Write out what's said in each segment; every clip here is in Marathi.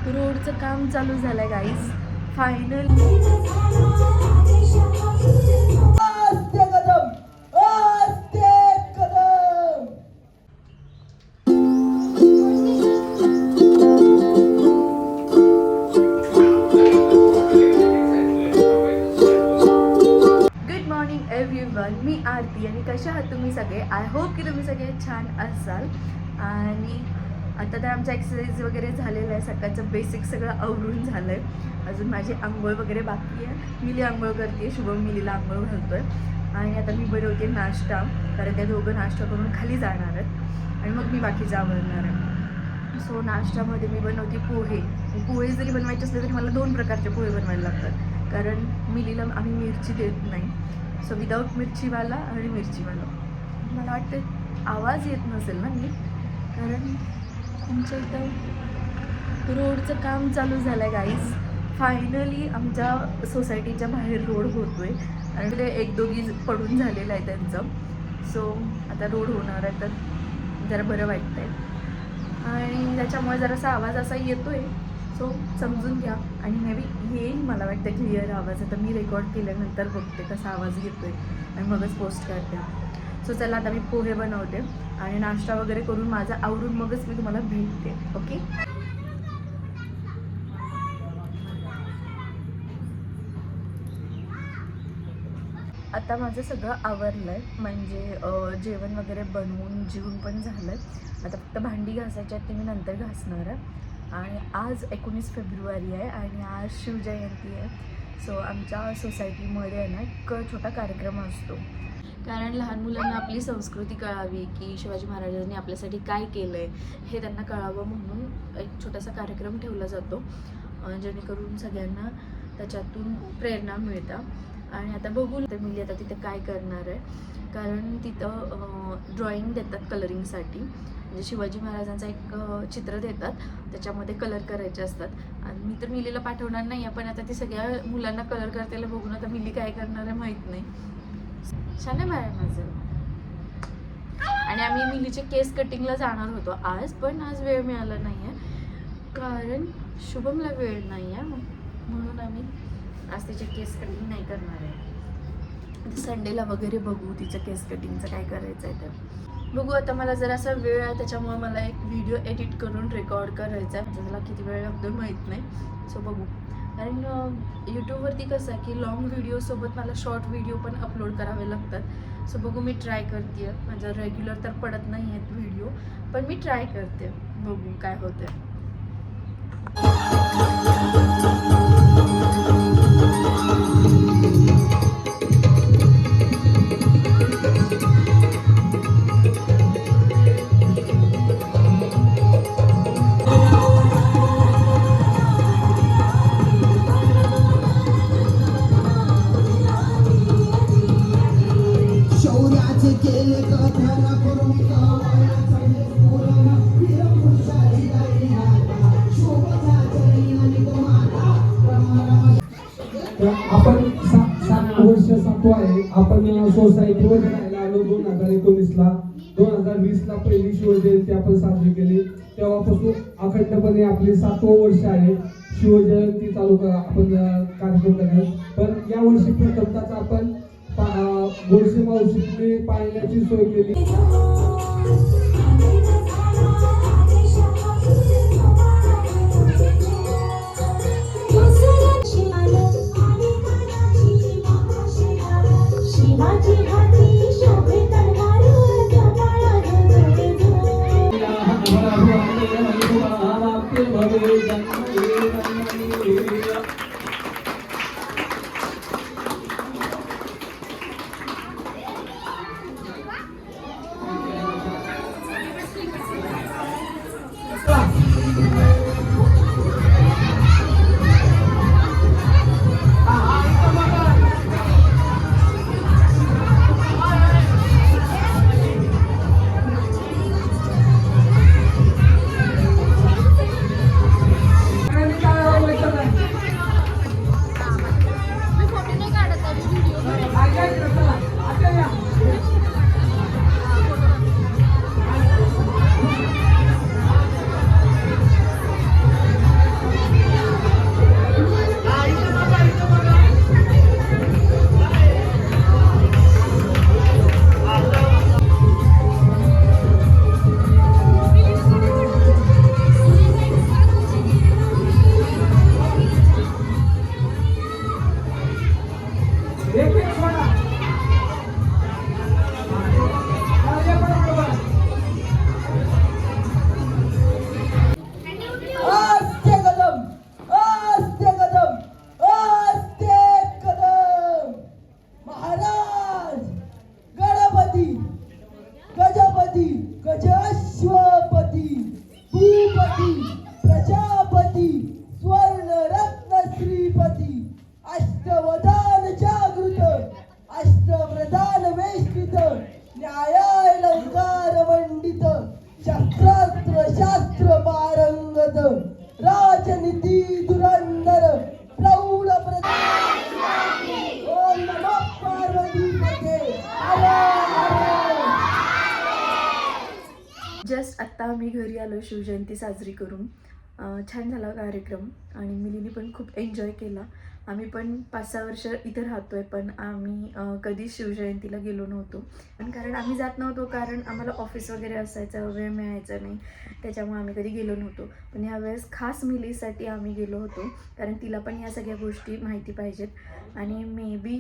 रोडचं काम चालू झालंय गाईस फायनल. गुड मॉर्निंग एव्हरीवन, मी आरती आणि कशा आहात तुम्ही सगळे. आय होप की तुम्ही सगळे छान असाल. आणि आता तर आमचा एक्सरसाइज वगैरे झालेला आहे, सकाळचं बेसिक सगळं आवरून झालं आहे. अजून माझी आंघोळ वगैरे बाकी आहे. मिली आंघोळ करते, शुभम मिलीला आंघोळ घालतो आहे. आणि आता मी बनवते नाश्ता, कारण त्या दोघं नाश्ता करून खाली जाणार आहेत आणि मग मी बाकीचं आवडणार आहे. सो नाश्त्यामध्ये मी बनवते पोहे. पोहे जरी बनवायचे असले तरी मला 2 प्रकारचे पोहे बनवायला लागतात, कारण मिलीला आम्ही मिरची देत नाही. सो विदाऊट मिरचीवाला आणि मिरचीवाला. मला वाटतं आवाज येत नसेल ना नीट, कारण आमच्या इथं रोडचं काम चालू झालं आहे गाईज. फायनली आमच्या सोसायटीच्या बाहेर रोड होतो आहे आणि ते 1-2 पडून झालेलं आहे त्यांचं. सो आता रोड होणार आहे, तर जरा बरं वाटतं आहे. आणि त्याच्यामुळे जरासा आवाज असा येतो आहे, सो समजून घ्या. आणि मे बी येईल मला वाटतं क्लिअर आवाज. आता मी रेकॉर्ड केल्यानंतर बघते कसा आवाज येतो आहे आणि मगच पोस्ट करते. सो चला आता मी पोहे बनवते आणि नाश्ता वगैरे करून माझं आवरून मगच मी तुम्हाला भेटते. ओके. आता माझं सगळं आवरलं आहे, म्हणजे जेवण वगैरे बनवून जेवून पण झालं आहे. आता फक्त भांडी घासायची आहेत, ते मी नंतर घासणार आहे. आणि आज 19 फेब्रुवारी आहे आणि आज शिवजयंती आहे. सो आमच्या सोसायटीमध्ये आहे ना एक छोटा कार्यक्रम असतो, कारण लहान मुलांना आपली संस्कृती कळावी, की शिवाजी महाराजांनी आपल्यासाठी काय केलं आहे हे त्यांना कळावं म्हणून एक छोटासा कार्यक्रम ठेवला जातो, जेणेकरून सगळ्यांना त्याच्यातून प्रेरणा मिळतं. आणि आता बघू तर मिली आता तिथे काय करणार आहे, कारण तिथं ड्रॉइंग देतात कलरिंगसाठी. म्हणजे शिवाजी महाराजांचं एक चित्र देतात, त्याच्यामध्ये कलर करायचे असतात. आणि मी तर मिलीला पाठवणार नाही आहे, पण आता ती सगळ्या मुलांना कलर करताना बघून आता मिली काय करणार आहे माहीत नाही. छान आहे बाळ माझं. आणि आम्ही मिलीचे केस कटिंगला जाणार होतो आज, पण आज वेळ मिळाला नाही आहे, कारण शुभमला वेळ नाही आहे, म्हणून आम्ही आज तिचे केस कटिंग नाही करणार आहे. संडेला वगैरे बघू तिचं केस कटिंगचं काय करायचं आहे तर बघू. आता मला जरासा वेळ आहे, त्याच्यामुळे मला एक व्हिडिओ एडिट करून रेकॉर्ड करायचा आहे. त्याला किती वेळ लागतो माहीत नाही, सो बघू. कारण यूट्यूबवरती कसं आहे की लॉंग व्हिडिओसोबत मला शॉर्ट व्हिडिओ पण अपलोड करावे लागतात. सो बघू, मी ट्राय करते आहे. माझं रेग्युलर तर पडत नाही आहेत व्हिडिओ, पण मी ट्राय करते, बघू काय होतं आहे. आपण 7 वर्ष सातवा आहे. आपण सोसायटीमध्ये राहायला आलो 2019ला. 2020ला पहिली शिवजयंती आपण साजरी केली. तेव्हापासून अखंडपणे आपली 7वं वर्ष आहे शिवजयंती चालू आपण कार्यक्रम करण्यात. पण या वर्षी प्रथमताच आपण गोडसे मावशीने पाळण्याची सोय केली. राजनीती धुरंधर प्रौढ ओम नमो पार्वतीपते हर हर. जस्ट आत्ता आम्ही घरी आलो शिवजयंती साजरी करून. छान झाला कार्यक्रम आणि मिलीने पण खूप एन्जॉय केला. आम्ही पण 5-6 वर्ष इथे राहतो आहे, पण आम्ही कधीच शिवजयंतीला गेलो नव्हतो. पण कारण आम्ही जात नव्हतो, कारण आम्हाला ऑफिस वगैरे असायचं, वेळ मिळायचा नाही, त्याच्यामुळे आम्ही कधी गेलो नव्हतो. पण यावेळेस खास मिलीसाठी आम्ही गेलो होतो, कारण तिला पण या सगळ्या गोष्टी माहिती पाहिजेत. आणि मे बी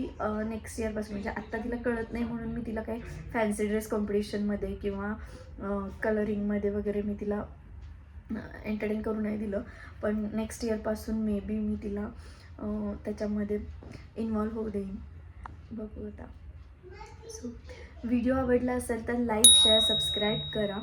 नेक्स्ट इयरपासून, म्हणजे आत्ता तिला कळत नाही म्हणून मी तिला काही फॅन्सी ड्रेस कॉम्पिटिशनमध्ये किंवा कलरिंगमध्ये वगैरे मी तिला एंटरटेन करू नाही दिलं. पण नेक्स्ट इयरपासून मे बी मी तिला त्याच्यामध्ये इन्वॉल्व होऊ देईन. बघू आता. सो व्हिडिओ आवडला असेल तर लाईक, शेअर, सबस्क्राईब करा